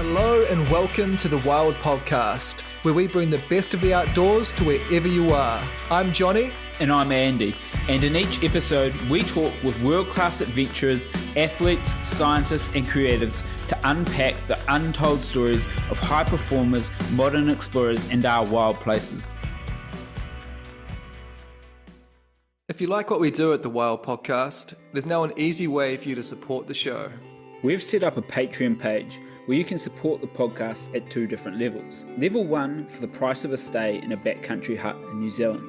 Hello and welcome to the Wild Podcast, where we bring the best of the outdoors to wherever you are. I'm Johnny. And I'm Andy. And in each episode, we talk with world-class adventurers, athletes, scientists, and creatives to unpack the untold stories of high performers, modern explorers, and our wild places. If you like what we do at the Wild Podcast, there's now an easy way for you to support the show. We've set up a Patreon page where you can support the podcast at two different levels. Level 1 for the price of a stay in a backcountry hut in New Zealand,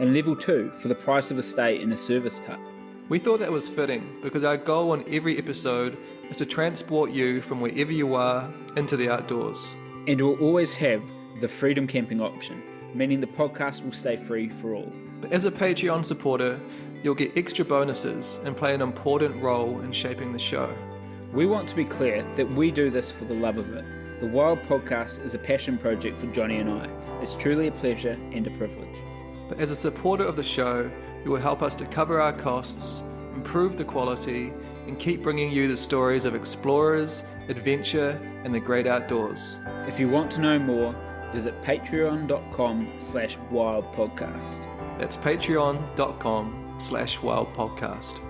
and Level 2 for the price of a stay in a service hut. We thought that was fitting because our goal on every episode is to transport you from wherever you are into the outdoors. And we'll always have the freedom camping option, meaning the podcast will stay free for all. But as a Patreon supporter, you'll get extra bonuses and play an important role in shaping the show. We want to be clear that we do this for the love of it. The Wild Podcast is a passion project for Johnny and I. It's truly a pleasure and a privilege. But as a supporter of the show, you will help us to cover our costs, improve the quality, and keep bringing you the stories of explorers, adventure, and the great outdoors. If you want to know more, visit patreon.com/wildpodcast. That's patreon.com/wildpodcast.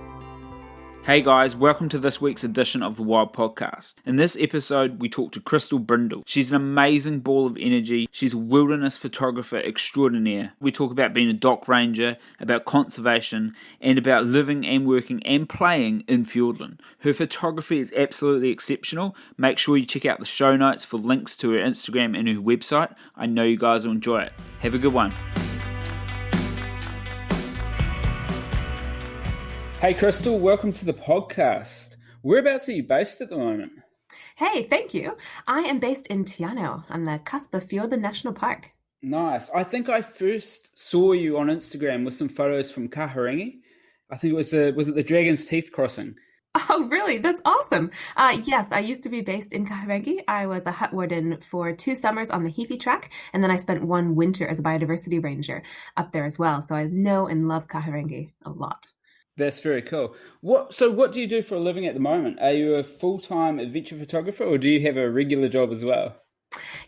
Hey guys, welcome to this week's edition of the Wild Podcast. In this episode, we talk to Brindle. She's an amazing ball of energy. She's a wilderness photographer extraordinaire. We talk about being a dock ranger, about conservation, and about living and working and playing in Fiordland. Her photography is absolutely exceptional. Make sure you check out the show notes for links to her Instagram and her website. I know you guys will enjoy it. Have a good one. Hey Crystal, welcome to the podcast. Whereabouts are you based at the moment? Hey, thank you. I am based in Te Anau on the cusp of Fiordland National Park. Nice. I think I first saw you on Instagram with some photos from Kahurangi. I think was it the Dragon's Teeth crossing? Oh, really? That's awesome. Yes, I used to be based in Kahurangi. I was a hut warden for 2 summers on the Heathy track, and then I spent 1 winter as a biodiversity ranger up there as well. So I know and love Kahurangi a lot. That's very cool. What do you do for a living at the moment? Are you a full-time adventure photographer or do you have a regular job as well?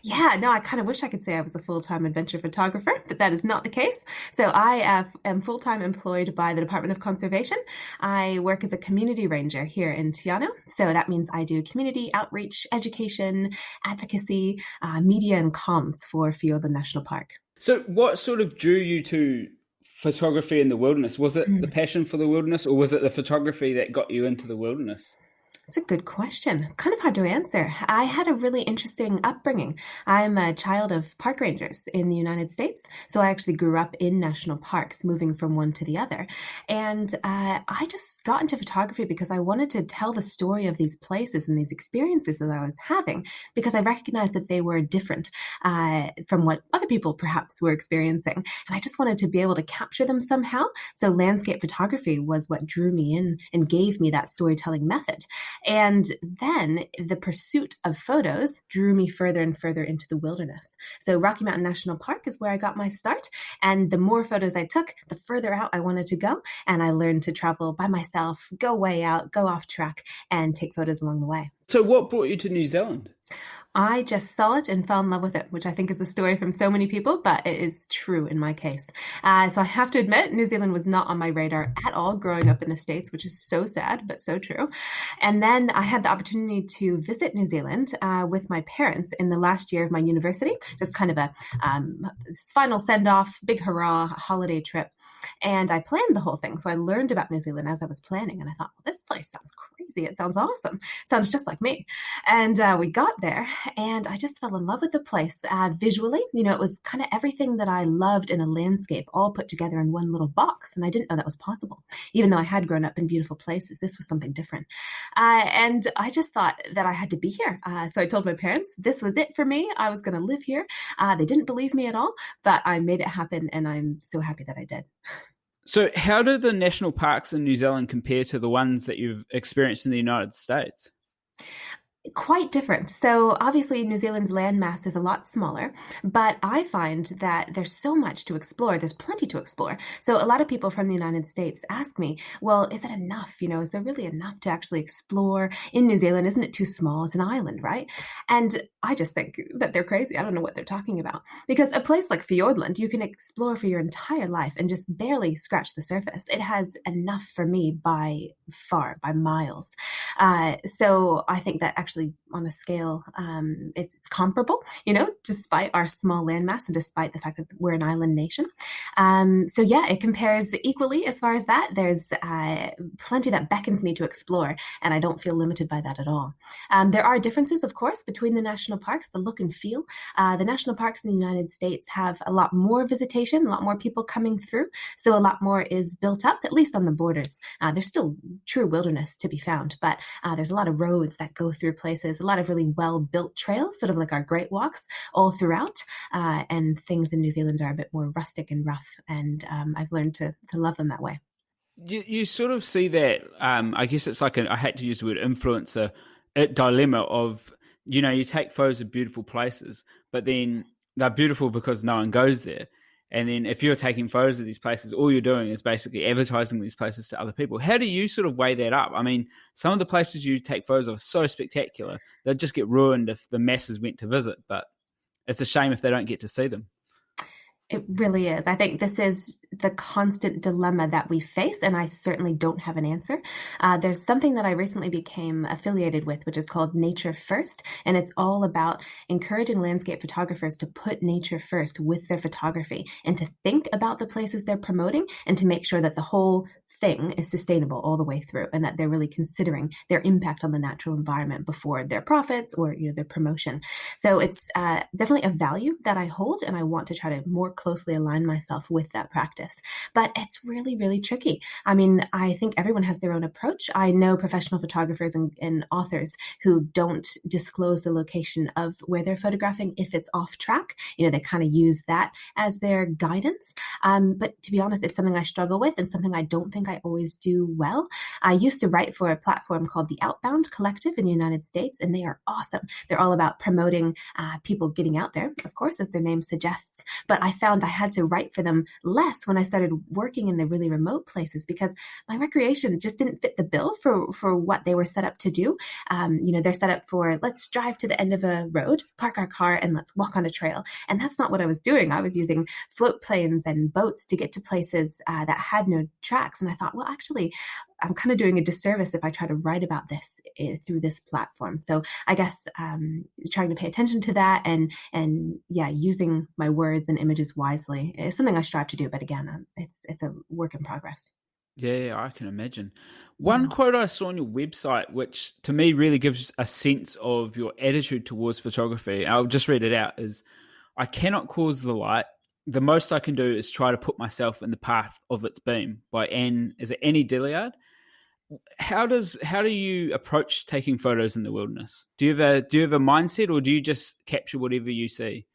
Yeah, no, I kind of wish I could say I was a full-time adventure photographer, but that is not the case. So I am full-time employed by the Department of Conservation. I work as a community ranger here in Te Anau. So that means I do community outreach, education, advocacy, media and comms for Fiordland National Park. So what sort of drew you to photography in the wilderness? Was it the passion for the wilderness or was it the photography that got you into the wilderness? It's a good question. It's kind of hard to answer. I had a really interesting upbringing. I'm a child of park rangers in the United States. So I actually grew up in national parks, moving from one to the other. And I just got into photography because I wanted to tell the story of these places and these experiences that I was having, because I recognized that they were different from what other people perhaps were experiencing. And I just wanted to be able to capture them somehow. So landscape photography was what drew me in and gave me that storytelling method. And then the pursuit of photos drew me further and further into the wilderness. So Rocky Mountain National Park is where I got my start. And the more photos I took, the further out I wanted to go. And I learned to travel by myself, go way out, go off track, and take photos along the way. So what brought you to New Zealand? I just saw it and fell in love with it, which I think is the story from so many people, but it is true in my case. So I have to admit, New Zealand was not on my radar at all growing up in the States, which is so sad, but so true. And then I had the opportunity to visit New Zealand with my parents in the last year of my university, just kind of a final send-off, big hurrah, holiday trip. And I planned the whole thing. So I learned about New Zealand as I was planning. And I thought, well, this place sounds crazy. It sounds awesome. Sounds just like me. And we got there and I just fell in love with the place visually. You know, it was kind of everything that I loved in a landscape all put together in one little box. And I didn't know that was possible. Even though I had grown up in beautiful places, this was something different. And I just thought that I had to be here. So I told my parents this was it for me. I was going to live here. They didn't believe me at all, but I made it happen. And I'm so happy that I did. So how do the national parks in New Zealand compare to the ones that you've experienced in the United States? Quite different. So obviously New Zealand's landmass is a lot smaller, but I find that there's so much to explore. There's plenty to explore. So a lot of people from the United States ask me, well, is it enough? Is there really enough to actually explore in New Zealand? Isn't it too small? It's an island, right? And I just think that they're crazy. I don't know what they're talking about. Because a place like Fiordland, you can explore for your entire life and just barely scratch the surface. It has enough for me by far, by miles. So I think that actually on a scale, it's comparable, despite our small landmass and despite the fact that we're an island nation. So yeah, it compares equally as far as that. There's plenty that beckons me to explore, and I don't feel limited by that at all. There are differences, of course, between the national parks, the look and feel. The national parks in the United States have a lot more visitation, a lot more people coming through, so a lot more is built up, at least on the borders. There's still true wilderness to be found, but there's a lot of roads that go through places, a lot of really well-built trails, sort of like our Great Walks all throughout, and things in New Zealand are a bit more rustic and rough, and I've learned to love them that way. You sort of see that, I guess it's like I hate to use the word influencer, dilemma of, you take photos of beautiful places, but then they're beautiful because no one goes there. And then if you're taking photos of these places, all you're doing is basically advertising these places to other people. How do you sort of weigh that up? I mean, some of the places you take photos of are so spectacular, they'll just get ruined if the masses went to visit, but it's a shame if they don't get to see them. It really is. I think this is the constant dilemma that we face, and I certainly don't have an answer. There's something that I recently became affiliated with, which is called Nature First, and it's all about encouraging landscape photographers to put nature first with their photography and to think about the places they're promoting and to make sure that the whole thing is sustainable all the way through and that they're really considering their impact on the natural environment before their profits or their promotion. So it's definitely a value that I hold, and I want to try to more closely align myself with that practice. But it's really, really tricky. I mean, I think everyone has their own approach. I know professional photographers and authors who don't disclose the location of where they're photographing if it's off track. They kind of use that as their guidance. But to be honest, it's something I struggle with and something I don't think I always do well. I used to write for a platform called the Outbound Collective in the United States, and they are awesome. They're all about promoting people getting out there, of course, as their name suggests. But I found I had to write for them less when I started working in the really remote places because my recreation just didn't fit the bill for what they were set up to do. They're set up for, let's drive to the end of a road, park our car, and let's walk on a trail. And that's not what I was doing. I was using float planes and boats to get to places that had no tracks. And I thought, well, actually, I'm kind of doing a disservice if I try to write about this through this platform. So I guess trying to pay attention to that and using my words and images wisely is something I strive to do. But again, it's a work in progress. Yeah, I can imagine. One quote I saw on your website, which to me really gives a sense of your attitude towards photography, I'll just read it out, is, "I cannot cause the light. The most I can do is try to put myself in the path of its beam," by Annie Dillard. How do you approach taking photos in the wilderness? Do you have a mindset, or do you just capture whatever you see?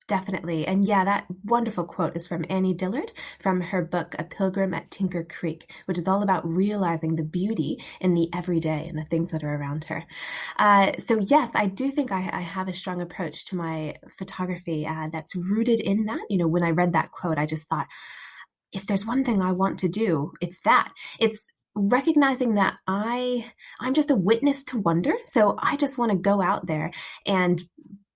Definitely. And yeah, that wonderful quote is from Annie Dillard from her book, A Pilgrim at Tinker Creek, which is all about realizing the beauty in the everyday and the things that are around her. So yes, I do think I have a strong approach to my photography that's rooted in that. When I read that quote, I just thought, if there's one thing I want to do, it's that. It's recognizing that I'm just a witness to wonder. So I just want to go out there and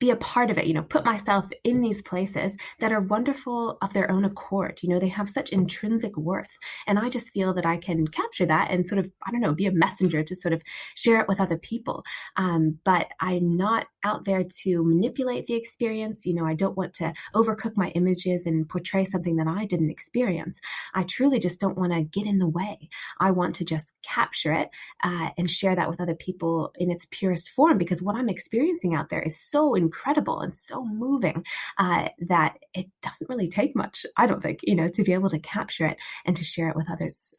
be a part of it, put myself in these places that are wonderful of their own accord. They have such intrinsic worth. And I just feel that I can capture that and sort of, be a messenger to sort of share it with other people. But I'm not out there to manipulate the experience. I don't want to overcook my images and portray something that I didn't experience. I truly just don't want to get in the way. I want to just capture it and share that with other people in its purest form, because what I'm experiencing out there is so incredible and so moving that it doesn't really take much, I don't think, to be able to capture it and to share it with others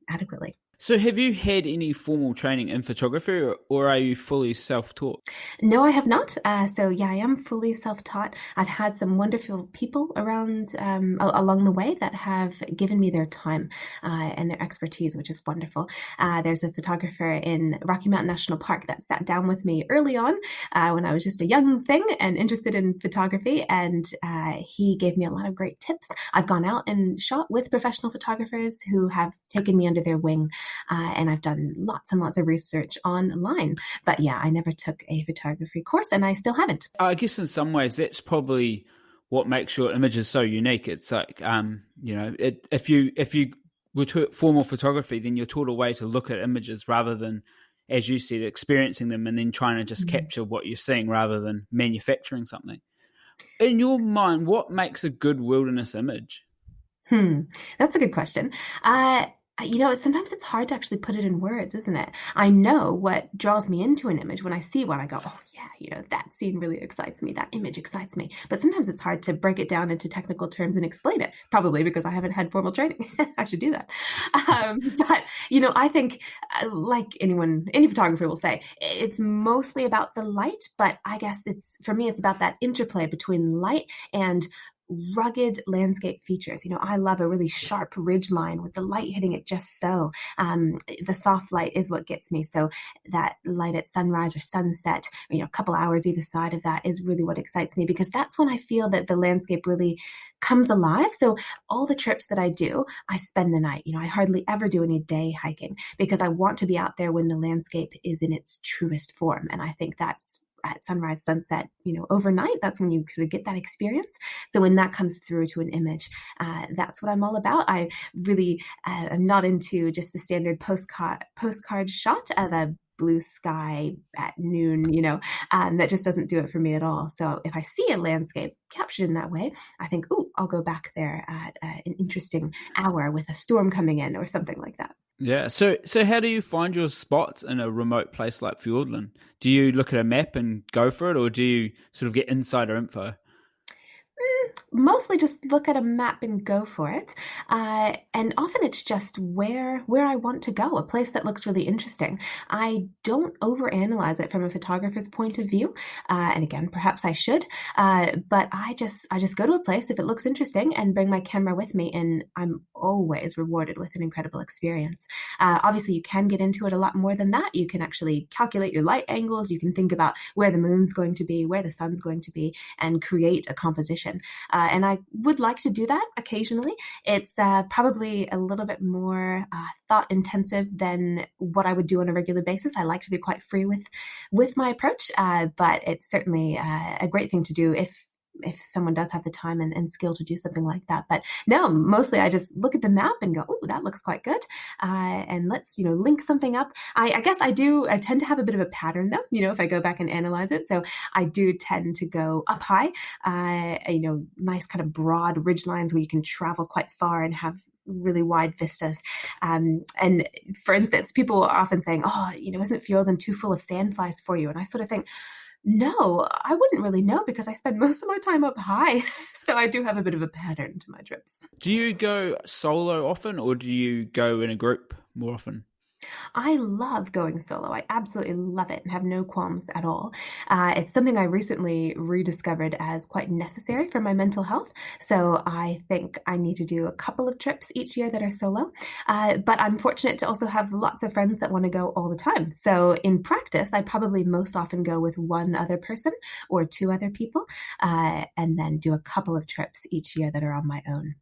adequately. So have you had any formal training in photography or are you fully self-taught? No, I have not. So yeah, I am fully self-taught. I've had some wonderful people around along the way that have given me their time and their expertise, which is wonderful. There's a photographer in Rocky Mountain National Park that sat down with me early on when I was just a young thing and interested in photography, and he gave me a lot of great tips. I've gone out and shot with professional photographers who have taken me under their wing, and I've done lots and lots of research online. But yeah, I never took a photography course, and I still haven't. I guess in some ways that's probably what makes your images so unique. It's like, if you were taught formal photography, then you're taught a way to look at images rather than, as you said, experiencing them and then trying to just capture what you're seeing rather than manufacturing something. In your mind, what makes a good wilderness image? That's a good question. Sometimes it's hard to actually put it in words, isn't it? I know what draws me into an image. When I see one, I go, oh yeah, that scene really excites me. That image excites me. But sometimes it's hard to break it down into technical terms and explain it, probably because I haven't had formal training. I should do that. But, I think like any photographer will say, it's mostly about the light, but I guess for me, it's about that interplay between light and rugged landscape features. I love a really sharp ridge line with the light hitting it just so. The soft light is what gets me. So that light at sunrise or sunset, a couple hours either side of that is really what excites me, because that's when I feel that the landscape really comes alive. So all the trips that I do, I spend the night. I hardly ever do any day hiking because I want to be out there when the landscape is in its truest form. And I think that's at sunrise, sunset, overnight, that's when you sort of get that experience. So when that comes through to an image, that's what I'm all about. I really am not into just the standard postcard shot of a blue sky at noon, that just doesn't do it for me at all. So if I see a landscape captured in that way, I think, I'll go back there at an interesting hour with a storm coming in or something like that. Yeah. So how do you find your spots in a remote place like Fiordland? Do you look at a map and go for it, or do you sort of get insider info? Mostly just look at a map and go for it. And often it's just where I want to go, a place that looks really interesting. I don't overanalyze it from a photographer's point of view. And again, perhaps I should. But I just go to a place if it looks interesting and bring my camera with me, and I'm always rewarded with an incredible experience. Obviously, you can get into it a lot more than that. You can actually calculate your light angles. You can think about where the moon's going to be, where the sun's going to be, and create a composition. And I would like to do that occasionally. It's probably a little bit more thought intensive than what I would do on a regular basis. I like to be quite free with my approach, but it's certainly a great thing to do if someone does have the time and skill to do something like that. But no, mostly I just look at the map and go, that looks quite good. And let's, link something up. I guess I tend to have a bit of a pattern though, if I go back and analyze it. So I do tend to go up high, nice kind of broad ridge lines where you can travel quite far and have really wide vistas. And for instance, people are often saying, isn't Fiordland too full of sandflies for you? And I sort of think, no, I wouldn't really know because I spend most of my time up high. So I do have a bit of a pattern to my trips. Do you go solo often, or do you go in a group more often? I love going solo. I absolutely love it and have no qualms at all. It's something I recently rediscovered as quite necessary for my mental health. So I think I need to do a couple of trips each year that are solo. But I'm fortunate to also have lots of friends that want to go all the time. So in practice, I probably most often go with one other person or two other people, and then do a couple of trips each year that are on my own.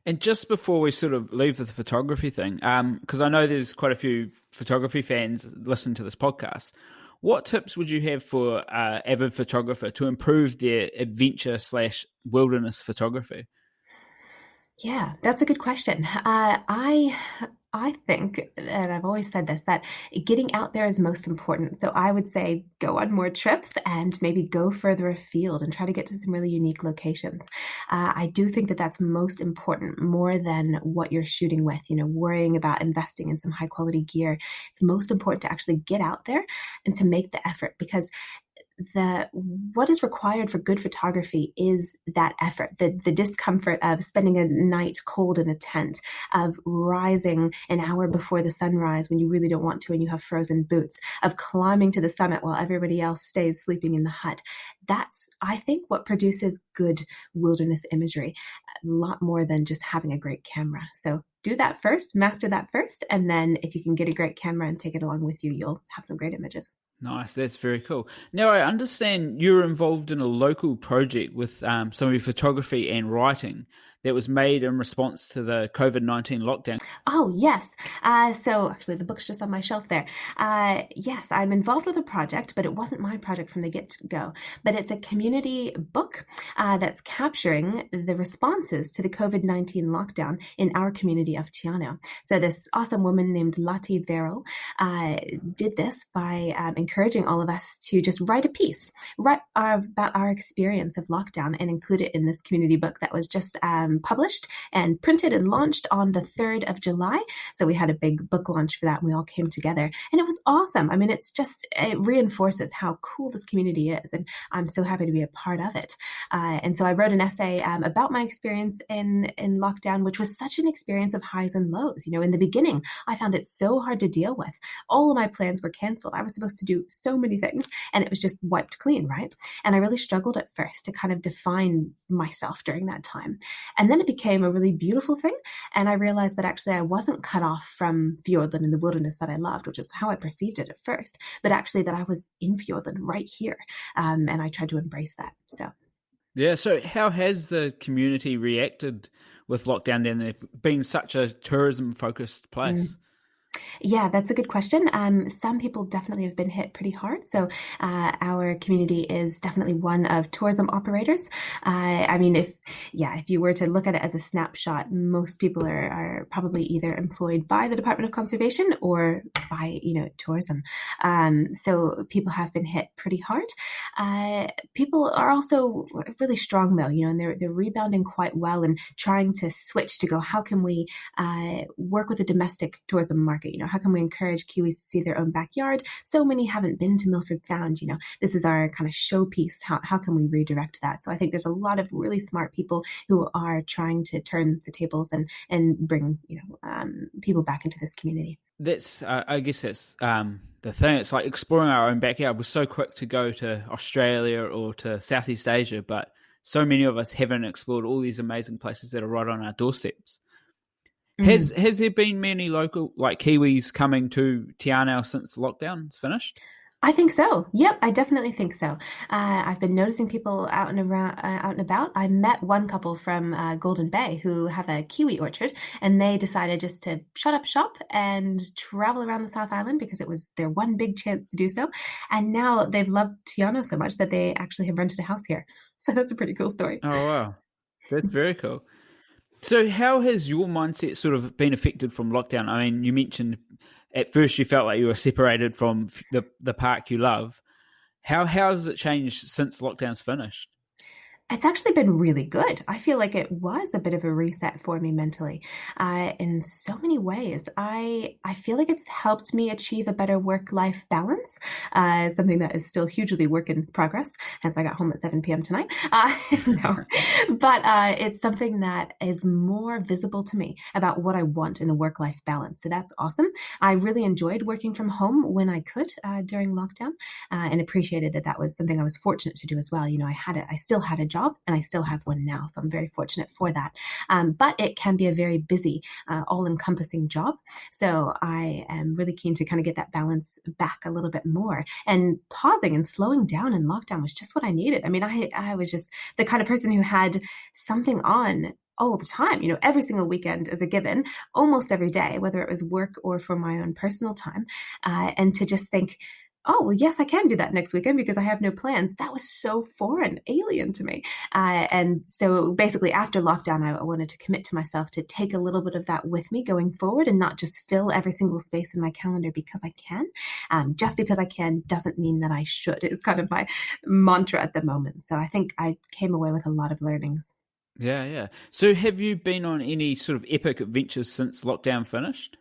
And just before we sort of leave the photography thing, because I know there's quite a few photography fans listening to this podcast, what tips would you have for avid photographer to improve their adventure/wilderness photography? Yeah, that's a good question. I think, and I've always said this, that getting out there is most important. So I would say go on more trips and maybe go further afield and try to get to some really unique locations. I do think that that's most important, more than what you're shooting with, worrying about investing in some high quality gear. It's most important to actually get out there and to make the effort, because what is required for good photography is that effort, the discomfort of spending a night cold in a tent, of rising an hour before the sunrise when you really don't want to and you have frozen boots, of climbing to the summit while everybody else stays sleeping in the hut. That's, I think, what produces good wilderness imagery, a lot more than just having a great camera. So do that first, master that first, and then if you can get a great camera and take it along with you, you'll have some great images. Nice, that's very cool. Now, I understand you're involved in a local project with some of your photography and writing that was made in response to the COVID-19 lockdown. Oh, yes. So actually, the book's just on my shelf there. Yes, I'm involved with a project, but it wasn't my project from the get-go. But it's a community book that's capturing the responses to the COVID-19 lockdown in our community of Tiano. So this awesome woman named Lati Verrill did this by encouraging all of us to just write a piece about our experience of lockdown and include it in this community book that was just published and printed and launched on the 3rd of July. So we had a big book launch for that and we all came together and it was awesome. I mean, it reinforces how cool this community is and I'm so happy to be a part of it. And so I wrote an essay about my experience in lockdown, which was such an experience of highs and lows. You know, in the beginning, I found it so hard to deal with. All of my plans were canceled. I was supposed to do so many things and it was just wiped clean, right? And I really struggled at first to kind of define myself during that time. And then it became a really beautiful thing. And I realized that actually I wasn't cut off from Fiordland and the wilderness that I loved, which is how I perceived it at first, but actually that I was in Fiordland right here. And I tried to embrace that. So. Yeah, so how has the community reacted with lockdown then, there being such a tourism-focused place? Yeah, that's a good question. Some people definitely have been hit pretty hard. So our community is definitely one of tourism operators. I mean, if you were to look at it as a snapshot, most people are probably either employed by the Department of Conservation or by, tourism. So people have been hit pretty hard. People are also really strong though, and they're rebounding quite well and trying to switch to go, how can we work with the domestic tourism market? How can we encourage Kiwis to see their own backyard? So many haven't been to Milford Sound. This is our kind of showpiece. How can we redirect that? So I think there's a lot of really smart people who are trying to turn the tables and bring people back into this community. That's I guess that's the thing. It's like exploring our own backyard. We're so quick to go to Australia or to Southeast Asia, but so many of us haven't explored all these amazing places that are right on our doorsteps. Has there been many local, like Kiwis, coming to Tiano since lockdown's finished? I think so. Yep, I definitely think so. I've been noticing people out and about. I met one couple from Golden Bay who have a kiwi orchard, and they decided just to shut up shop and travel around the South Island because it was their one big chance to do so. And now they've loved Tiano so much that they actually have rented a house here. So that's a pretty cool story. Oh, wow. That's very cool. So how has your mindset sort of been affected from lockdown? I mean, you mentioned at first you felt like you were separated from the park you love. How has it changed since lockdown's finished? It's actually been really good. I feel like it was a bit of a reset for me mentally in so many ways. I feel like it's helped me achieve a better work-life balance, something that is still hugely work in progress, hence I got home at 7 p.m. tonight. No. But it's something that is more visible to me about what I want in a work-life balance. So that's awesome. I really enjoyed working from home when I could during lockdown and appreciated that was something I was fortunate to do as well. I still had a job and I still have one now. So I'm very fortunate for that. But it can be a very busy, all-encompassing job. So I am really keen to kind of get that balance back a little bit more. And pausing and slowing down in lockdown was just what I needed. I mean, I was just the kind of person who had something on all the time, every single weekend is a given, almost every day, whether it was work or for my own personal time. And to just think, oh, well, yes, I can do that next weekend because I have no plans. That was so foreign, alien to me. And so basically after lockdown, I wanted to commit to myself to take a little bit of that with me going forward and not just fill every single space in my calendar because I can. Just because I can doesn't mean that I should. It's kind of my mantra at the moment. So I think I came away with a lot of learnings. Yeah. So have you been on any sort of epic adventures since lockdown finished?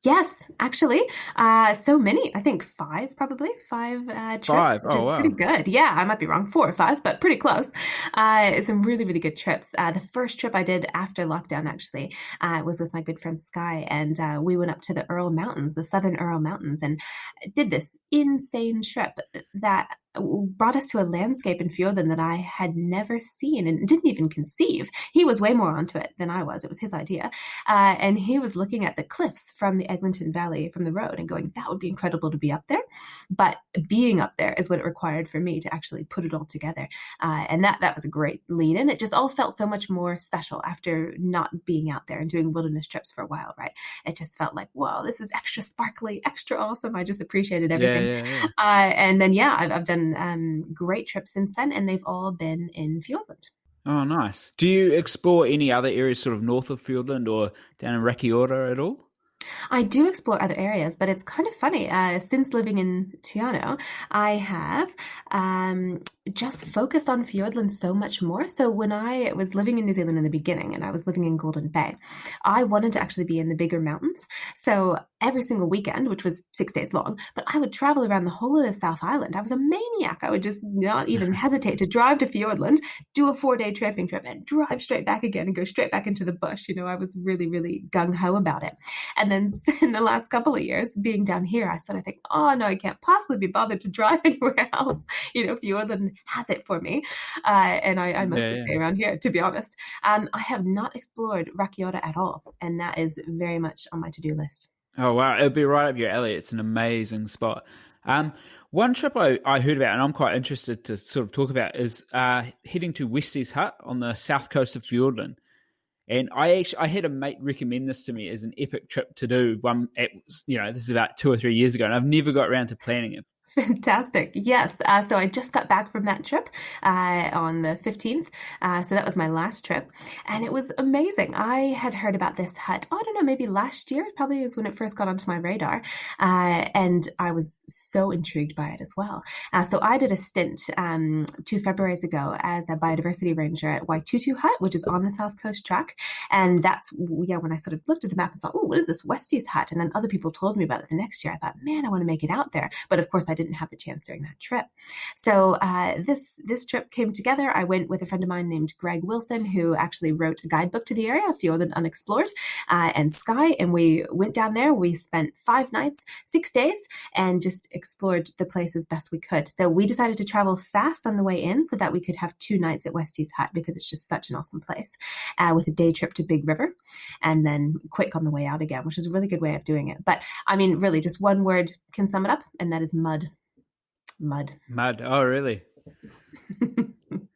Yes, actually. So many. I think probably five trips, Five. which Oh, is pretty wow. good. Yeah, I might be wrong, 4 or 5, but pretty close. Some really, really good trips. The first trip I did after lockdown, actually, was with my good friend Sky, and we went up to the Earl Mountains, the Southern Earl Mountains, and did this insane trip that brought us to a landscape in Fiordland that I had never seen and didn't even conceive. He was way more onto it than I was. It was his idea. And he was looking at the cliffs from the Eglinton Valley from the road and going, that would be incredible to be up there. But being up there is what it required for me to actually put it all together. And that was a great lead in. It just all felt so much more special after not being out there and doing wilderness trips for a while, right? It just felt like, whoa, this is extra sparkly, extra awesome. I just appreciated Yeah, everything. yeah, yeah. And then, yeah, I've done great trips since then, and they've all been in Fiordland. Oh, nice. Do you explore any other areas sort of north of Fiordland or down in Rakiota at all? I do explore other areas, but it's kind of funny. Since living in Tiano, I have just focused on Fiordland so much more. So when I was living in New Zealand in the beginning and I was living in Golden Bay, I wanted to actually be in the bigger mountains. So every single weekend, which was 6 days long, but I would travel around the whole of the South Island. I was a maniac. I would just not even hesitate to drive to Fiordland, do a 4-day tramping trip, and drive straight back again and go straight back into the bush. I was really, really gung-ho about it. And then in the last couple of years, being down here, I sort of think, oh no, I can't possibly be bothered to drive anywhere else. Fiordland has it for me. And I mostly stay around here, to be honest. I have not explored Rakiota at all. And that is very much on my to-do list. Oh, wow. It'll be right up your alley. It's an amazing spot. One trip I heard about, and I'm quite interested to sort of talk about, is heading to Westie's Hut on the south coast of Fiordland. And I had a mate recommend this to me as an epic trip to do. This is about 2 or 3 years ago, and I've never got around to planning it. Fantastic. Yes. So I just got back from that trip on the 15th. So that was my last trip. And it was amazing. I had heard about this hut, I don't know, maybe last year, probably was when it first got onto my radar. And I was so intrigued by it as well. So I did a stint 2 Februarys ago as a biodiversity ranger at Waitutu Hut, which is on the South Coast Track. And that's, when I sort of looked at the map and thought, oh, what is this Westie's Hut? And then other people told me about it the next year. I thought, man, I want to make it out there. But of course, I didn't have the chance during that trip. So this trip came together. I went with a friend of mine named Greg Wilson, who actually wrote a guidebook to the area, Fiordland Unexplored, and Sky. And we went down there. We spent 5 nights, 6 days, and just explored the place as best we could. So we decided to travel fast on the way in so that we could have 2 nights at Westie's Hut because it's just such an awesome place, with a day trip to Big River and then quick on the way out again, which is a really good way of doing it. But I mean, really, just one word can sum it up, and that is mud. Mud. Oh, really?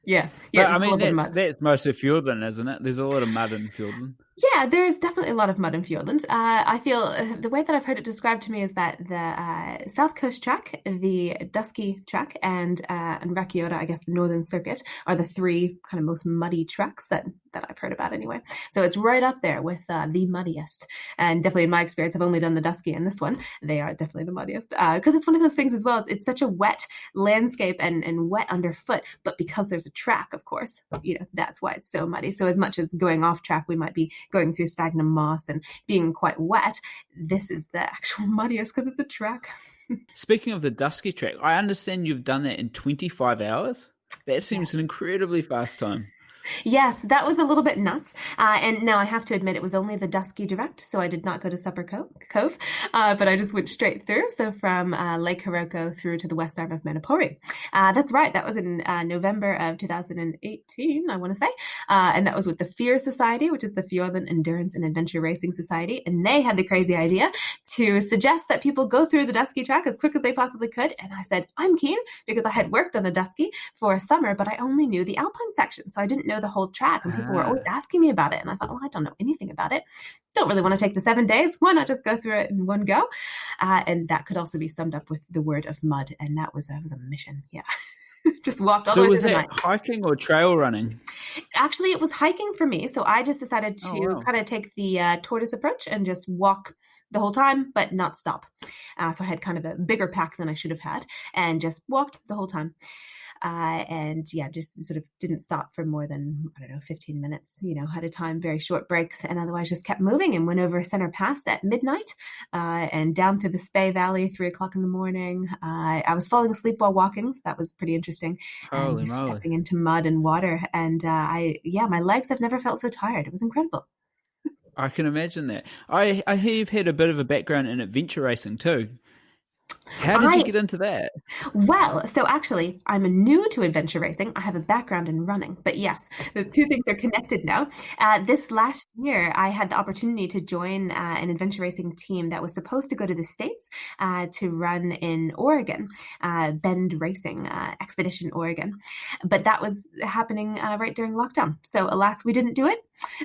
Yeah. But, I mean, that's most of Fiordland, isn't it? There's a lot of mud in Fiordland. Yeah, there's definitely a lot of mud in Fiordland. I feel the way that I've heard it described to me is that the South Coast Track, the Dusky Track, and Rakiota, I guess the Northern Circuit, are the 3 kind of most muddy tracks that I've heard about anyway. So it's right up there with the muddiest. And definitely in my experience, I've only done the Dusky and this one. They are definitely the muddiest. Because it's one of those things as well. It's such a wet landscape and wet underfoot. But because there's a track, of course, that's why it's so muddy. So as much as going off track, we might be going through sphagnum moss and being quite wet, this is the actual muddiest because it's a track. Speaking of the Dusky Track, I understand you've done that in 25 hours. That seems an incredibly fast time. Yes, that was a little bit nuts. And now I have to admit it was only the Dusky Direct, so I did not go to Supper Cove, but I just went straight through. So from Lake Hiroko through to the west arm of Manapori. That's right. That was in November of 2018, I want to say. And that was with the FEAR Society, which is the Fiordland Endurance and Adventure Racing Society. And they had the crazy idea to suggest that people go through the Dusky Track as quick as they possibly could. And I said, I'm keen, because I had worked on the Dusky for a summer, but I only knew the Alpine section. So I didn't know the whole track, and people were always asking me about it, and I thought, well, I don't know anything about it, don't really want to take the 7 days, why not just go through it in one go? And that could also be summed up with the word of mud, and that was a mission. Yeah. Just walked all the way through the night. So was that hiking or trail running? Actually, it was hiking for me, so I just decided to kind of take the tortoise approach and just walk the whole time, but not stop. So I had kind of a bigger pack than I should have had, and just walked the whole time. And yeah, just sort of didn't stop for more than, I don't know, 15 minutes, at a time, very short breaks, and otherwise just kept moving and went over Center Pass at midnight and down through the Spey Valley, 3 o'clock in the morning. I was falling asleep while walking, so that was pretty interesting. And Holy just moly. stepping into mud and water. And my legs have never felt so tired. It was incredible. I can imagine that. I hear you've had a bit of a background in adventure racing too. How did you get into that? Well, so actually, I'm new to adventure racing. I have a background in running, but yes, the two things are connected now. This last year, I had the opportunity to join an adventure racing team that was supposed to go to the States to run in Oregon, Bend Racing Expedition, Oregon. But that was happening right during lockdown. So alas, we didn't do it.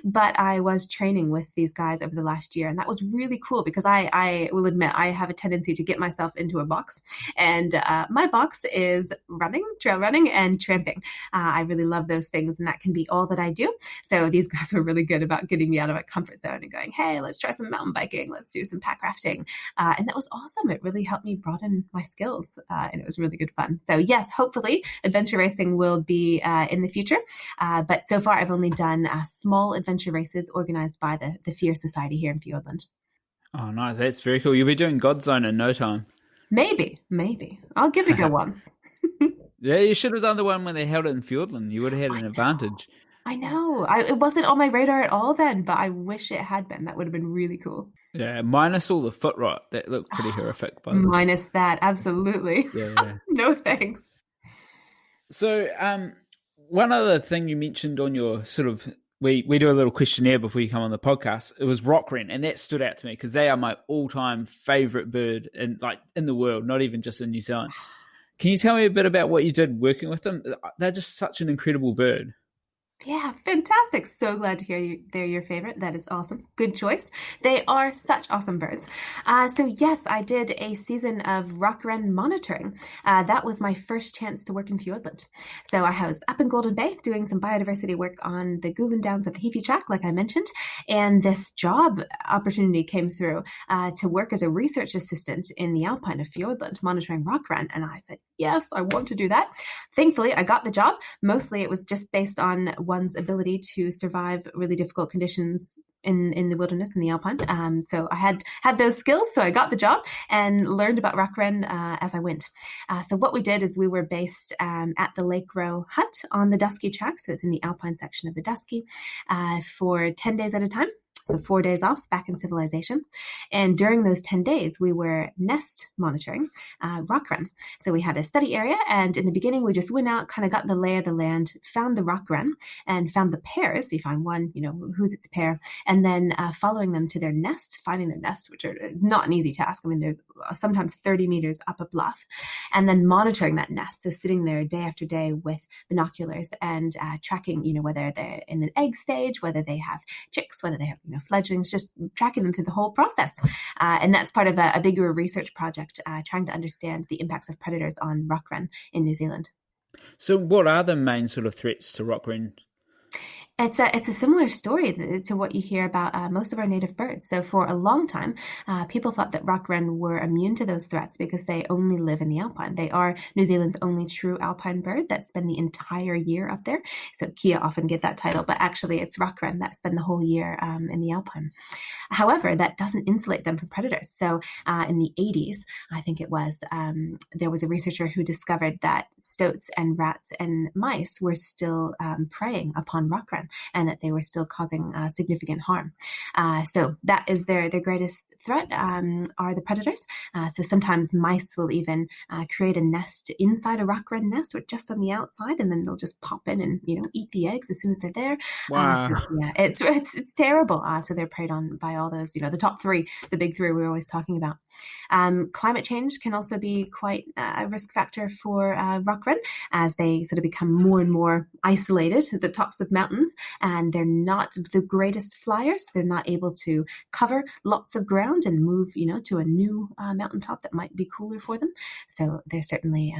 But I was training with these guys over the last year, and that was really cool because I will admit I have a tendency to get myself into a box, and my box is running, trail running, and tramping. I really love those things, and that can be all that I do. So these guys were really good about getting me out of my comfort zone and going, hey, let's try some mountain biking, let's do some pack rafting, and that was awesome. It really helped me broaden my skills, and it was really good fun. So yes, hopefully adventure racing will be in the future, but so far I've only done small adventure races organized by the Fear Society here in Fiordland. Oh, nice. That's very cool. You'll be doing Godzone in no time. Maybe. I'll give it a go once. Yeah, you should have done the one when they held it in Fiordland. You would have had an advantage. I know. It wasn't on my radar at all then, but I wish it had been. That would have been really cool. Yeah, minus all the foot rot. That looked pretty horrific. By the way. Minus that, absolutely. Yeah. No thanks. So, one other thing you mentioned on your sort of, we do a little questionnaire before you come on the podcast. It was rock wren, and that stood out to me because they are my all-time favorite bird in the world, not even just in New Zealand. Can you tell me a bit about what you did working with them? They're just such an incredible bird. Yeah, fantastic. So glad to hear they're your favorite. That is awesome. Good choice. They are such awesome birds. So yes, I did a season of rock wren monitoring. That was my first chance to work in Fiordland. So I was up in Golden Bay doing some biodiversity work on the Gulen Downs of Heafy Track, like I mentioned. And this job opportunity came through to work as a research assistant in the Alpine of Fiordland, monitoring rock wren. And I said, yes, I want to do that. Thankfully, I got the job. Mostly it was just based on one's ability to survive really difficult conditions in the wilderness, in the Alpine. So I had those skills, so I got the job and learned about rock wren as I went. So what we did is we were based at the Lake Row hut on the Dusky Track, so it's in the Alpine section of the Dusky, for 10 days at a time. So 4 days off back in civilization. And during those 10 days, we were nest monitoring rock wren. So we had a study area. And in the beginning, we just went out, kind of got the lay of the land, found the rock wren and found the pairs. So you find one, who's its pair, and then following them to their nest, finding their nest, which are not an easy task. I mean, they're sometimes 30 meters up a bluff, and then monitoring that nest. So sitting there day after day with binoculars and tracking, whether they're in the egg stage, whether they have chicks, whether they have, fledglings, just tracking them through the whole process. And that's part of a bigger research project, trying to understand the impacts of predators on rock wren in New Zealand. So what are the main sort of threats to rock wren? It's a similar story to what you hear about most of our native birds. So for a long time, people thought that rock wren were immune to those threats because they only live in the Alpine. They are New Zealand's only true Alpine bird that spend the entire year up there. So Kia often get that title, but actually it's rock wren that spend the whole year in the Alpine. However, that doesn't insulate them from predators. So in the 80s, I think it was, there was a researcher who discovered that stoats and rats and mice were still preying upon rock wren, and that they were still causing significant harm. So that is their greatest threat, are the predators. So sometimes mice will even create a nest inside a rock wren nest, or just on the outside, and then they'll just pop in and eat the eggs as soon as they're there. Wow. So, yeah, it's terrible. So they're preyed on by all those, the top three, the big three we're always talking about. Climate change can also be quite a risk factor for rock wren, as they sort of become more and more isolated at the tops of mountains, and they're not the greatest flyers. They're not able to cover lots of ground and move, to a new mountaintop that might be cooler for them. So they're certainly,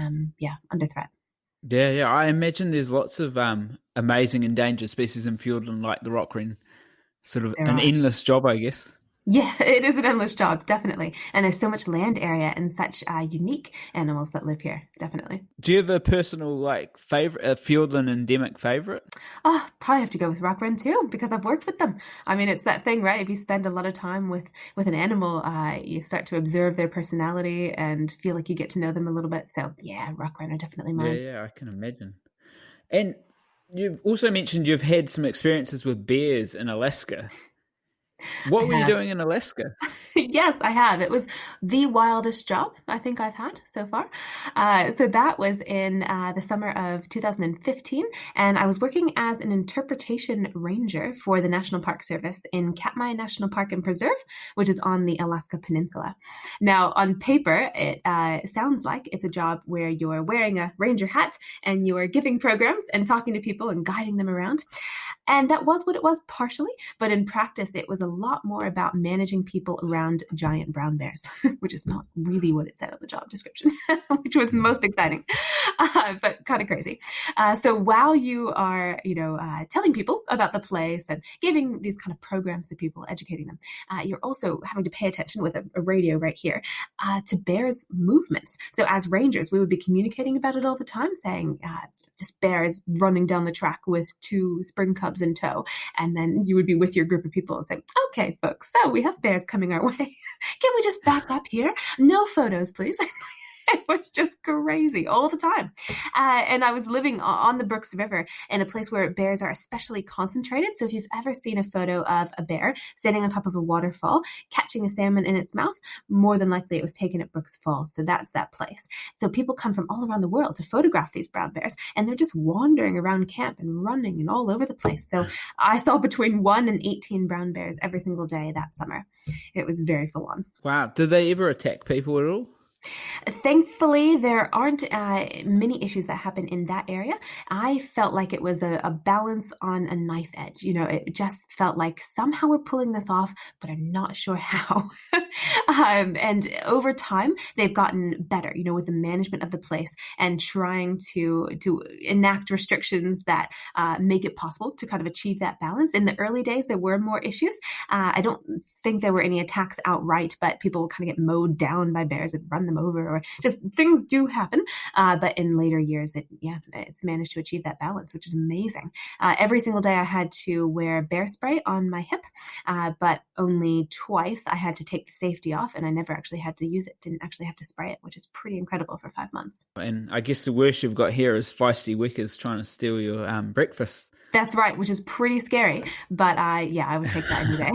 under threat. Yeah. I imagine there's lots of amazing endangered species in Fiordland, like the rock wren. Sort of an endless job, I guess. Yeah, it is an endless job, definitely. And there's so much land area and such unique animals that live here, definitely. Do you have a personal favorite, a Fiordland endemic favorite? Oh, probably have to go with rock wren too because I've worked with them. I mean, it's that thing, right? If you spend a lot of time with an animal, you start to observe their personality and feel like you get to know them a little bit. So yeah, rock wren are definitely Yeah, mine. yeah, I can imagine. And you've also mentioned you've had some experiences with bears in Alaska. I What were you have. doing in Alaska? Yes, I have. It was the wildest job I think I've had so far. So that was in the summer of 2015, and I was working as an interpretation ranger for the National Park Service in Katmai National Park and Preserve, which is on the Alaska Peninsula. Now, on paper, it sounds like it's a job where you're wearing a ranger hat and you're giving programs and talking to people and guiding them around. And that was what it was partially, but in practice, it was a lot more about managing people around giant brown bears, which is not really what it said on the job description, which was most exciting, but kind of crazy. So while you are, telling people about the place and giving these kind of programs to people, educating them, you're also having to pay attention with a radio right here to bears' movements. So as rangers, we would be communicating about it all the time, saying this bear is running down the track with 2 spring cubs in tow. And then you would be with your group of people and say, okay, folks, so we have bears coming our way. Can we just back up here? No photos, please. It was just crazy all the time. And I was living on the Brooks River in a place where bears are especially concentrated. So if you've ever seen a photo of a bear standing on top of a waterfall, catching a salmon in its mouth, more than likely it was taken at Brooks Falls. So that's that place. So people come from all around the world to photograph these brown bears, and they're just wandering around camp and running and all over the place. So I saw between 1 and 18 brown bears every single day that summer. It was very full on. Wow, did they ever attack people at all? Thankfully, there aren't many issues that happen in that area. I felt like it was a balance on a knife edge. It just felt like somehow we're pulling this off, but I'm not sure how. And over time, they've gotten better, with the management of the place and trying to enact restrictions that make it possible to kind of achieve that balance. In the early days, there were more issues. I don't think there were any attacks outright, but people kind of get mowed down by bears and run them over, or just things do happen. But in later years, it's managed to achieve that balance, which is amazing. Every single day I had to wear bear spray on my hip, but only twice I had to take the safety off, and I never actually had to use it, didn't actually have to spray it, which is pretty incredible for 5 months. And I guess the worst you've got here is feisty wickers trying to steal your breakfast. That's right, which is pretty scary, but I would take that any day.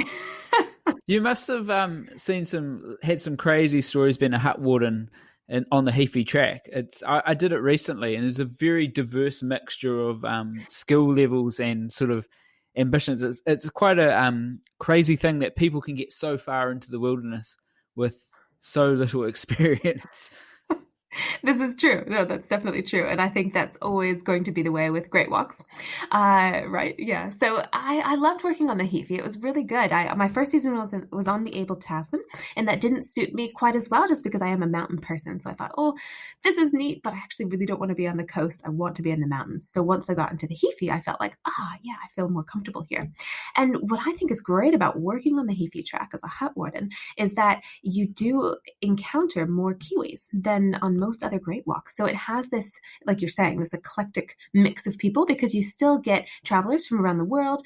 You must have had some crazy stories being a hut warden on the Heafy track. I did it recently, and there's a very diverse mixture of skill levels and sort of ambitions. It's quite a crazy thing that people can get so far into the wilderness with so little experience. This is true. No, that's definitely true. And I think that's always going to be the way with great walks. Right. Yeah. So I loved working on the Heafy. It was really good. My first season was on the Abel Tasman, and that didn't suit me quite as well just because I am a mountain person. So I thought, oh, this is neat, but I actually really don't want to be on the coast. I want to be in the mountains. So once I got into the Heafy, I felt like, yeah, I feel more comfortable here. And what I think is great about working on the Heafy track as a hut warden is that you do encounter more Kiwis than on most other great walks. So it has this, like you're saying, this eclectic mix of people, because you still get travelers from around the world,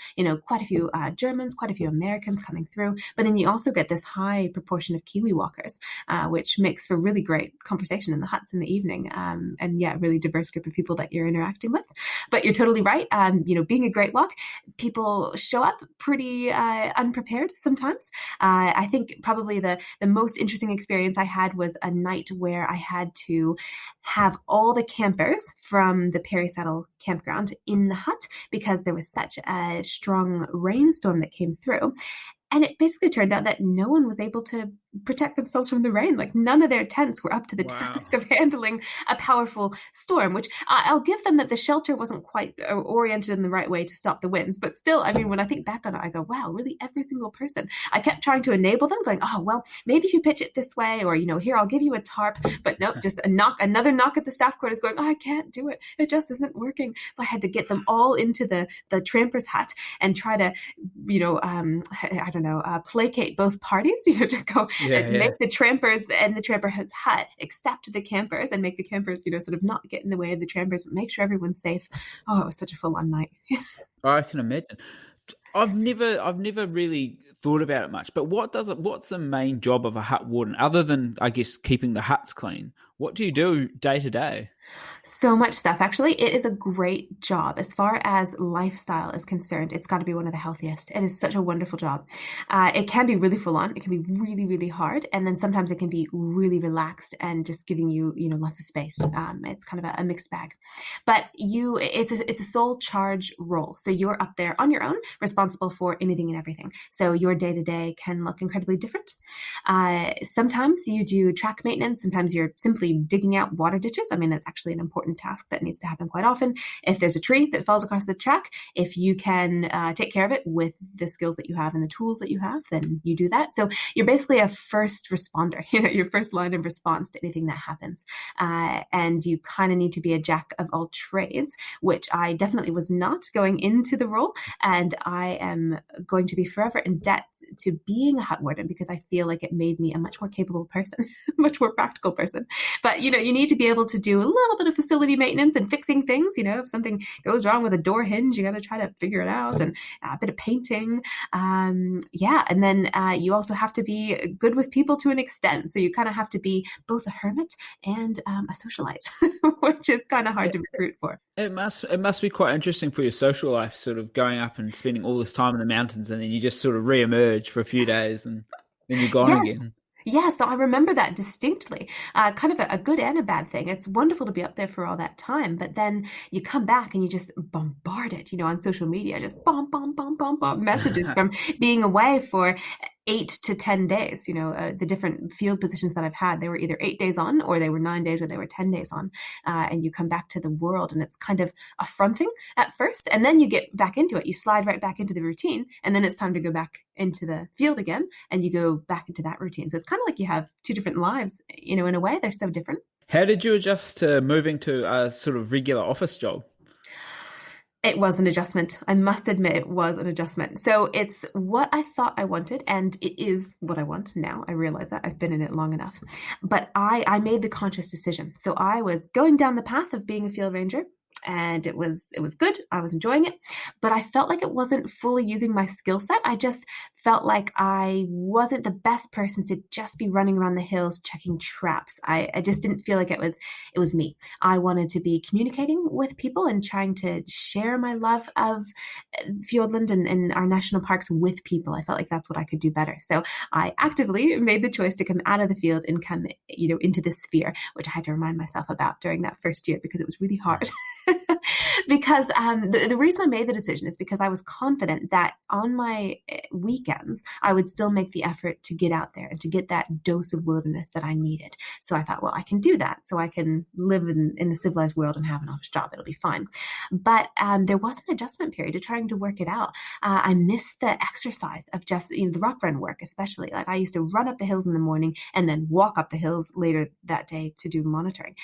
quite a few Germans, quite a few Americans coming through, but then you also get this high proportion of Kiwi walkers, which makes for really great conversation in the huts in the evening. And yeah, really diverse group of people that you're interacting with. But you're totally right. Being a great walk, people show up pretty unprepared sometimes. I think probably the most interesting experience I had was a night where I had to have all the campers from the Perry Saddle campground in the hut because there was such a strong rainstorm that came through. And it basically turned out that no one was able to protect themselves from the rain. Like none of their tents were up to the Wow. task of handling a powerful storm, which I'll give them that the shelter wasn't quite oriented in the right way to stop the winds. But still, I mean, when I think back on it, I go, wow, really every single person. I kept trying to enable them going, oh, well, maybe if you pitch it this way, or, here, I'll give you a tarp. But nope, just another knock at the staff quarters going, oh, I can't do it. It just isn't working. So I had to get them all into the tramper's hut and try to, placate both parties, to go and make the trampers and the tramper's hut accept the campers and make the campers, sort of not get in the way of the trampers, but make sure everyone's safe. Oh, it was such a full-on night. I can imagine. I've never really thought about it much, but what's the main job of a hut warden other than, I guess, keeping the huts clean? What do you do day to day? So much stuff. Actually, it is a great job. As far as lifestyle is concerned, it's got to be one of the healthiest. It is such a wonderful job. It can be really full on. It can be really, really hard. And then sometimes it can be really relaxed and just giving you, lots of space. It's kind of a mixed bag. But it's a sole charge role. So you're up there on your own, responsible for anything and everything. So your day to day can look incredibly different. Sometimes you do track maintenance. Sometimes you're simply digging out water ditches. I mean, that's actually an important task that needs to happen quite often. If there's a tree that falls across the track, if you can take care of it with the skills that you have and the tools that you have, then you do that. So you're basically a first responder, your first line of response to anything that happens. And you kind of need to be a jack of all trades, which I definitely was not going into the role. And I am going to be forever in debt to being a hut warden because I feel like it made me a much more capable person, much more practical person. But, you need to be able to do a little bit of facility maintenance and fixing things. If something goes wrong with a door hinge, you got to try to figure it out, and a bit of painting. And then you also have to be good with people to an extent. So you kind of have to be both a hermit and a socialite, which is kind of hard to recruit for. It must be quite interesting for your social life, sort of going up and spending all this time in the mountains, and then you just sort of re-emerge for a few days and then you're gone again. Yeah, so I remember that distinctly, kind of a good and a bad thing. It's wonderful to be up there for all that time, but then you come back and you just bombard it, on social media, just bomb messages from being away for 8 to 10 days. The different field positions that I've had, they were either 8 days on or they were 9 days or they were 10 days on. And you come back to the world and it's kind of affronting at first. And then you get back into it. You slide right back into the routine. And then it's time to go back into the field again and you go back into that routine. So it's kind of like you have two different lives, in a way. They're so different. How did you adjust to moving to a sort of regular office job? It was an adjustment. I must admit it was an adjustment. So it's what I thought I wanted, and it is what I want now. I realize that I've been in it long enough. But I made the conscious decision. So I was going down the path of being a field ranger, and it was good. I was enjoying it, but I felt like it wasn't fully using my skill set. I just felt like I wasn't the best person to just be running around the hills checking traps. I just didn't feel like it was me. I wanted to be communicating with people and trying to share my love of Fiordland and our national parks with people. I felt like that's what I could do better. So I actively made the choice to come out of the field and come, into the sphere, which I had to remind myself about during that first year because it was really hard. Because the reason I made the decision is because I was confident that on my weekends, I would still make the effort to get out there and to get that dose of wilderness that I needed. So I thought, well, I can do that. So I can live in the civilized world and have an office job. It'll be fine. But there was an adjustment period to trying to work it out. I missed the exercise of just, the rock run work, especially. Like I used to run up the hills in the morning and then walk up the hills later that day to do monitoring.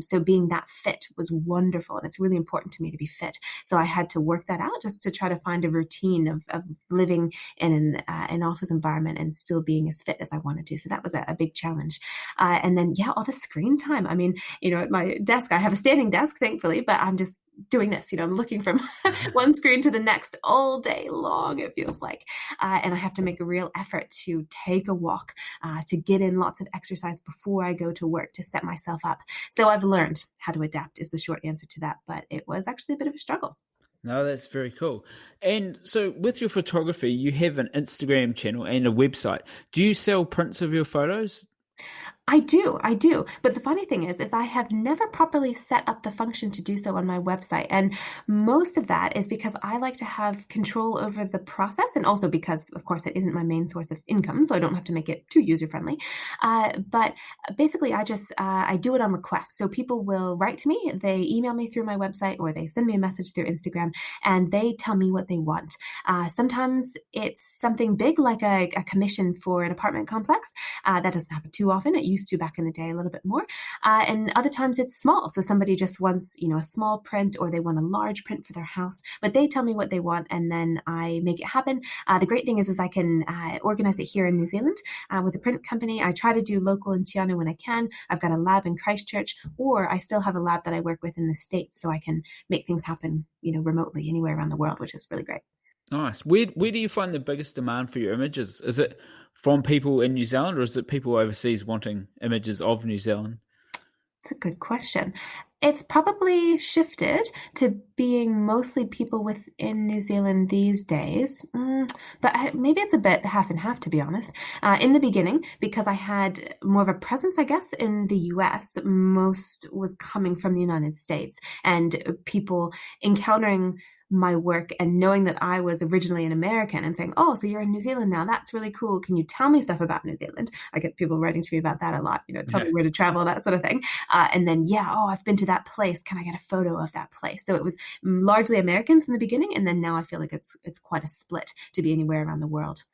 So being that fit was wonderful. And it's really important to me to be fit. So I had to work that out just to try to find a routine of living in an office environment and still being as fit as I wanted to. So that was a big challenge. And then, all the screen time. I mean, at my desk, I have a standing desk, thankfully, but I'm just doing this, I'm looking from one screen to the next all day long, it feels like. And I have to make a real effort to take a walk, to get in lots of exercise before I go to work to set myself up. So I've learned how to adapt is the short answer to that, but it was actually a bit of a struggle. No, that's very cool. And so with your photography, you have an Instagram channel and a website. Do you sell prints of your photos? I do. But the funny thing is I have never properly set up the function to do so on my website. And most of that is because I like to have control over the process, and also because, of course, it isn't my main source of income, so I don't have to make it too user-friendly. But basically, I do it on request. So people will write to me, they email me through my website, or they send me a message through Instagram, and they tell me what they want. Sometimes it's something big, like a commission for an apartment complex. That doesn't happen too often. It used to back in the day a little bit more. And other times it's small. So somebody just wants, a small print, or they want a large print for their house, but they tell me what they want and then I make it happen. The great thing is I can organize it here in New Zealand with a print company. I try to do local in Tiana when I can. I've got a lab in Christchurch, or I still have a lab that I work with in the States, so I can make things happen, remotely anywhere around the world, which is really great. Nice. Where do you find the biggest demand for your images? Is it from people in New Zealand, or is it people overseas wanting images of New Zealand? That's a good question. It's probably shifted to being mostly people within New Zealand these days, but maybe it's a bit half and half, to be honest. In the beginning, because I had more of a presence, I guess, in the US, most was coming from the United States, and people encountering my work and knowing that I was originally an American and saying, oh, so you're in New Zealand now. That's really cool. Can you tell me stuff about New Zealand? I get people writing to me about that a lot, tell me where to travel, that sort of thing. And then, I've been to that place. Can I get a photo of that place? So it was largely Americans in the beginning. And then now I feel like it's quite a split to be anywhere around the world.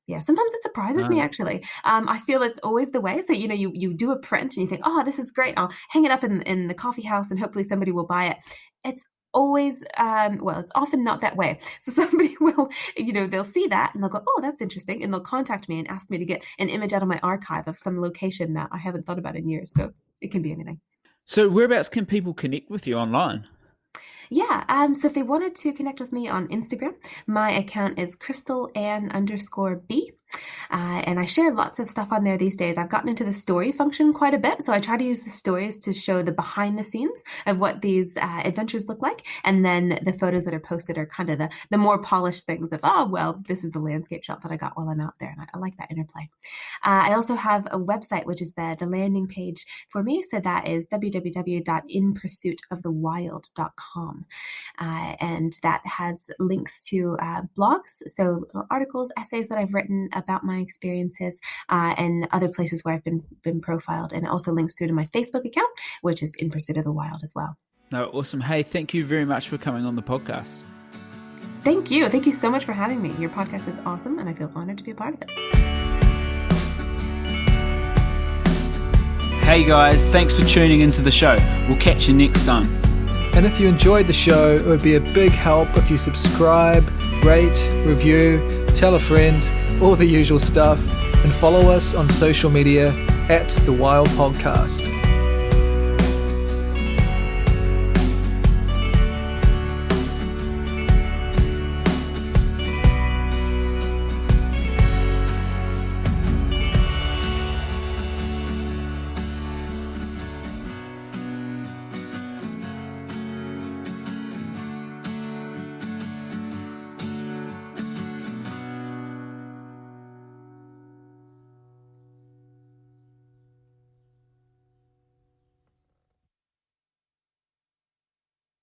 Yeah, sometimes it surprises me, actually. I feel it's always the way. So, you do a print and you think, oh, this is great. I'll hang it up in the coffee house and hopefully somebody will buy it. It's always, it's often not that way. So somebody will, they'll see that and they'll go, oh, that's interesting. And they'll contact me and ask me to get an image out of my archive of some location that I haven't thought about in years. So it can be anything. So whereabouts can people connect with you online? Yeah, so if they wanted to connect with me on Instagram, my account is crystal_Ann_B. And I share lots of stuff on there these days. I've gotten into the story function quite a bit. So I try to use the stories to show the behind the scenes of what these adventures look like. And then the photos that are posted are kind of the more polished things of, this is the landscape shot that I got while I'm out there. And I like that interplay. I also have a website, which is the landing page for me. So that is www.inpursuitofthewild.com. And that has links to blogs, so articles, essays that I've written about my experiences, and other places where I've been profiled, and also links through to my Facebook account, which is In Pursuit of the Wild as well. No, awesome. Hey, thank you very much for coming on the podcast. Thank you. Thank you so much for having me. Your podcast is awesome, and I feel honored to be a part of it. Hey guys, thanks for tuning into the show. We'll catch you next time. And if you enjoyed the show, it would be a big help if you subscribe, rate, review, tell a friend, all the usual stuff, and follow us on social media @The Wild Podcast.